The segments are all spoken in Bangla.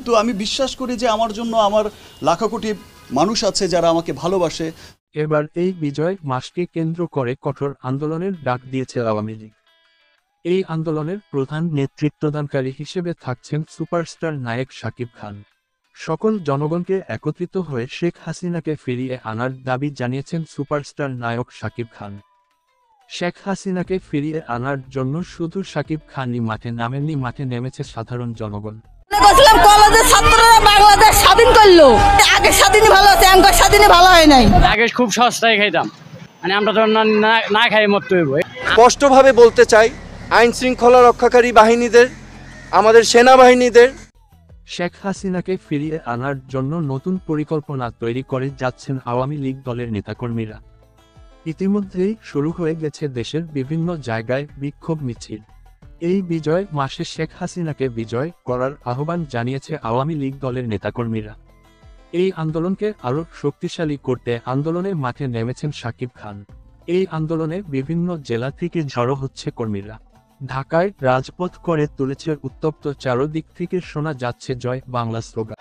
কিন্তু আমি বিশ্বাস করি যে আমার জন্য আমার লাখো কোটি মানুষ আছে যারা আমাকে ভালোবাসে। এবার এই বিজয় মাসকে কেন্দ্র করে কঠোর আন্দোলনের ডাক দিয়েছে আওয়ামী লীগ। এই আন্দোলনের প্রধান নেতৃত্বদানকারী হিসেবে থাকছেন সুপারস্টার নায়ক শাকিব খান। সকল জনগণকে একত্রিত হয়ে শেখ হাসিনাকে ফিরিয়ে আনার দাবি জানিয়েছেন সুপারস্টার নায়ক শাকিব খান। শেখ হাসিনাকে ফিরিয়ে আনার জন্য শুধু শাকিব খানই মাঠে নামেননি, মাঠে নেমেছে সাধারণ জনগণ। কলেজের ছাত্ররা বাংলাদেশ স্বাধীন করলো, আগে স্বাধীনই ভালো আছে, এখন স্বাধীনই ভালো হয় নাই। আগে খুব সস্তায় খাইতাম, মানে আমরা তো না খাই মরতে হইব। স্পষ্টভাবে বলতে চাই, আইন শৃঙ্খলা রক্ষাকারী বাহিনীদের, আমাদের সেনাবাহিনীদের শেখ হাসিনাকে ফিরিয়ে আনার জন্য নতুন পরিকল্পনা তৈরি করে যাচ্ছেন আওয়ামী লীগ দলের নেতাকর্মীরা। ইতিমধ্যেই শুরু হয়ে গেছে দেশের বিভিন্ন জায়গায় বিক্ষোভ মিছিল। এই বিজয় মাসে শেখ হাসিনাকে বিজয় করার আহ্বান জানিয়েছে আওয়ামী লীগ দলের নেতাকর্মীরা। এই আন্দোলনকে আরও শক্তিশালী করতে আন্দোলনে মাঠে নেমেছেন শাকিব খান। এই আন্দোলনে বিভিন্ন জেলা থেকে জড়ো হচ্ছে কর্মীরা। ঢাকায় রাজপথ করে তুলেছে উত্তপ্ত, চারদিক থেকে শোনা যাচ্ছে জয় বাংলা স্লোগান।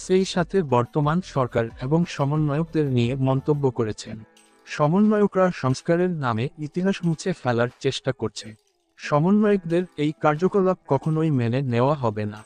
সেই সাথে বর্তমান সরকার এবং সমন্বয়কদের নিয়ে মন্তব্য করেছেন। সমন্বয়করা সংস্কারের নামে ইতিহাস মুছে ফেলার চেষ্টা করছে। সমন্বয়কদের এই কার্যকলাপ কখনোই মেনে নেওয়া হবে না।